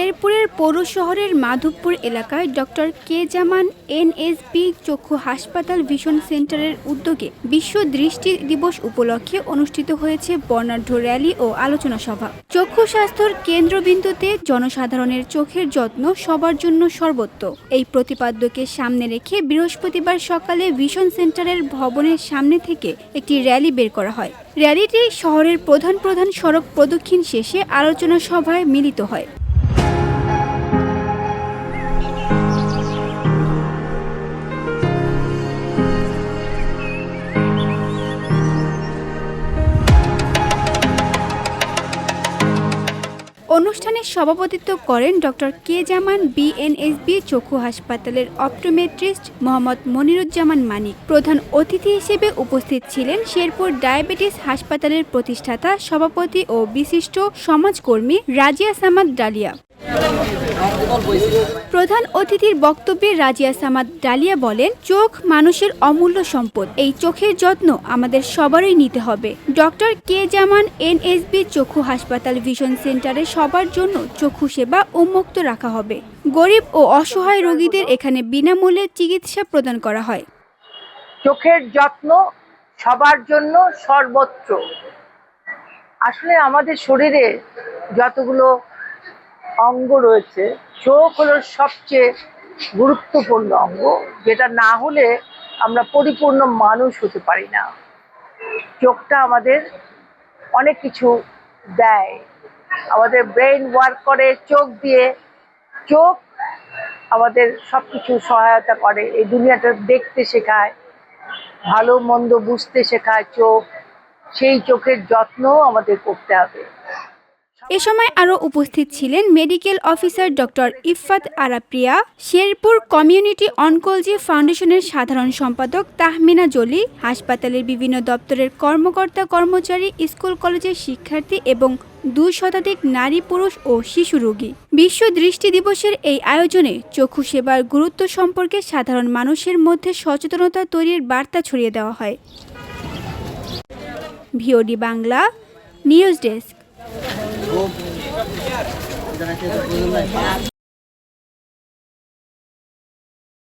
শেরপুরের পৌর শহরের মাধবপুর এলাকায় ডক্টর কে জামান এনএসবি চক্ষু হাসপাতাল ভিশন সেন্টারের উদ্যোগে বিশ্ব দৃষ্টি দিবস উপলক্ষে অনুষ্ঠিত হয়েছে বর্ণাঢ্য র্যালি ও আলোচনা সভা। চক্ষু স্বাস্থ্যের কেন্দ্রবিন্দুতে জনসাধারণের চোখের যত্ন সবার জন্য সর্বোচ্চ এই প্রতিপাদ্যকে সামনে রেখে বৃহস্পতিবার সকালে ভিশন সেন্টারের ভবনের সামনে থেকে একটি র্যালি বের করা হয়। র্যালিটি শহরের প্রধান সড়ক প্রদক্ষিণ শেষে আলোচনা সভায় মিলিত হয়। অনুষ্ঠানে সভাপতিত্ব করেন ডক্টর কে জামান বিএনএসবি চক্ষু হাসপাতালের অপটোমেট্রিস্ট মোহাম্মদ মনিরুজ্জামান মানিক। প্রধান অতিথি হিসেবে উপস্থিত ছিলেন শেরপুর ডায়াবেটিস হাসপাতালের প্রতিষ্ঠাতা, সভাপতি ও বিশিষ্ট সমাজকর্মী রাজিয়া সামাদ ডালিয়া। প্রধান অতিথির বক্তব্যে রাজিয়া সামাদ ডালিয়া বলেন, চোখ মানুষের অমূল্য সম্পদ। এই চোখের যত্ন আমাদের সবারই নিতে হবে। ডক্টর কে জামান এনএসবি চক্ষু হাসপাতাল ভিশন সেন্টারে সবার জন্য চক্ষু সেবা উন্মুক্ত রাখা হবে। গরিব ও অসহায় রোগীদের এখানে বিনামূল্যে চিকিৎসা প্রদান করা হয়। চোখের যত্ন সবার জন্য সর্বত্র। আসলে আমাদের শরীরে যতগুলো অঙ্গ রয়েছে, চোখ হলো সবচেয়ে গুরুত্বপূর্ণ অঙ্গ, যেটা না হলে আমরা পরিপূর্ণ মানুষ হতে পারি না। চোখটা আমাদের অনেক কিছু দেয়, আমাদের ব্রেন ওয়ার্ক করে চোখ দিয়ে। চোখ আমাদের সব কিছু সহায়তা করে, এই দুনিয়াটা দেখতে শেখায়, ভালো মন্দ বুঝতে শেখায় চোখ। সেই চোখের যত্ন আমাদের করতে হবে। এ সময় আরও উপস্থিত ছিলেন মেডিকেল অফিসার ডক্টর ইফফাত আরা প্রিয়া, শেরপুর কমিউনিটি অনকোলজি ফাউন্ডেশনের সাধারণ সম্পাদক তাহমিনা জলি, হাসপাতালের বিভিন্ন দপ্তরের কর্মকর্তা কর্মচারী, স্কুল কলেজের শিক্ষার্থী এবং 2 শতাধিক নারী, পুরুষ ও শিশু রোগী। বিশ্ব দৃষ্টি দিবসের এই আয়োজনে চক্ষু সেবার গুরুত্ব সম্পর্কে সাধারণ মানুষের মধ্যে সচেতনতা তৈরির বার্তা ছড়িয়ে দেওয়া হয়। VOD Bangla news desk.